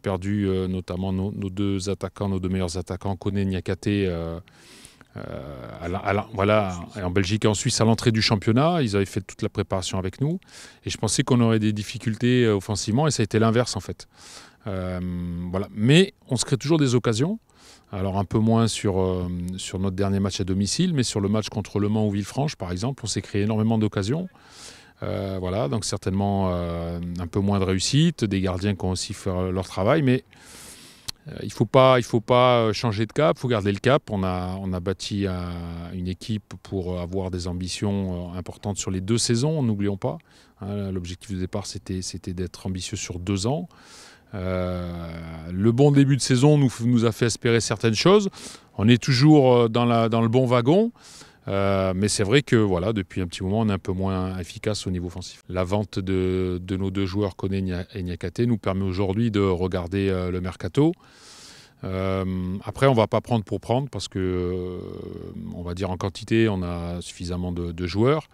perdu notamment nos deux attaquants, nos deux meilleurs attaquants, Koné et Niakhaté, voilà, en Belgique et en Suisse à l'entrée du championnat. Ils avaient fait toute la préparation avec nous. Et je pensais qu'on aurait des difficultés offensivement et ça a été l'inverse en fait. Voilà. Mais on se crée toujours des occasions. Alors un peu moins sur notre dernier match à domicile, mais sur le match contre Le Mans ou Villefranche par exemple, on s'est créé énormément d'occasions. Voilà, donc certainement un peu moins de réussite, des gardiens qui ont aussi fait leur travail, mais il faut pas changer de cap, il faut garder le cap. On a bâti une équipe pour avoir des ambitions importantes sur les 2 saisons, n'oublions pas. L'objectif de départ, c'était d'être ambitieux sur 2 ans. Le bon début de saison nous a fait espérer certaines choses. On est toujours dans le bon wagon. Mais c'est vrai que voilà, depuis un petit moment, on est un peu moins efficace au niveau offensif. La vente de nos 2 joueurs, Koné et Niakhaté, nous permet aujourd'hui de regarder le mercato. Après, on ne va pas prendre pour prendre parce que, on va dire en quantité, on a suffisamment de joueurs.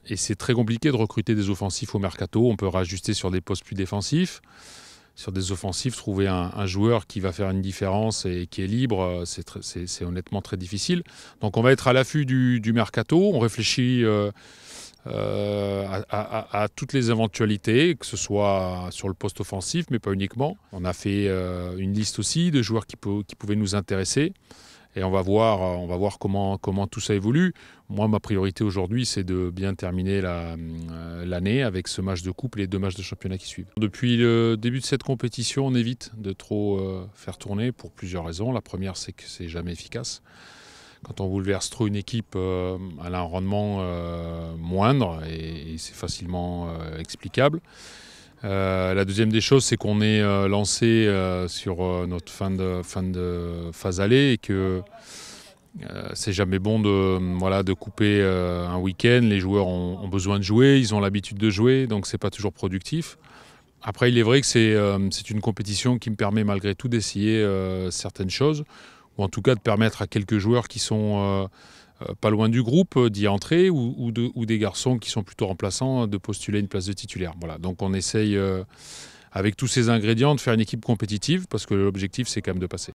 Et c'est très compliqué de recruter des offensifs au mercato. On peut rajuster sur des postes plus défensifs. Sur des offensifs, trouver un joueur qui va faire une différence et qui est libre, c'est honnêtement très difficile. Donc on va être à l'affût du mercato. On réfléchit à toutes les éventualités, que ce soit sur le poste offensif, mais pas uniquement. On a fait une liste aussi de joueurs qui pouvaient nous intéresser. Et on va voir comment tout ça évolue. Moi, ma priorité aujourd'hui, c'est de bien terminer l'année avec ce match de coupe et les 2 matchs de championnat qui suivent. Depuis le début de cette compétition, on évite de trop faire tourner pour plusieurs raisons. La première, c'est que c'est jamais efficace. Quand on bouleverse trop une équipe, elle a un rendement moindre et c'est facilement explicable. La deuxième des choses, c'est qu'on est lancé sur notre fin de phase aller et que c'est jamais bon de couper un week-end. Les joueurs ont besoin de jouer, ils ont l'habitude de jouer, donc c'est pas toujours productif. Après, il est vrai que c'est une compétition qui me permet malgré tout d'essayer certaines choses, ou en tout cas de permettre à quelques joueurs qui sont pas loin du groupe d'y entrer, ou des garçons qui sont plutôt remplaçants de postuler une place de titulaire. Voilà. Donc on essaye avec tous ces ingrédients de faire une équipe compétitive parce que l'objectif c'est quand même de passer.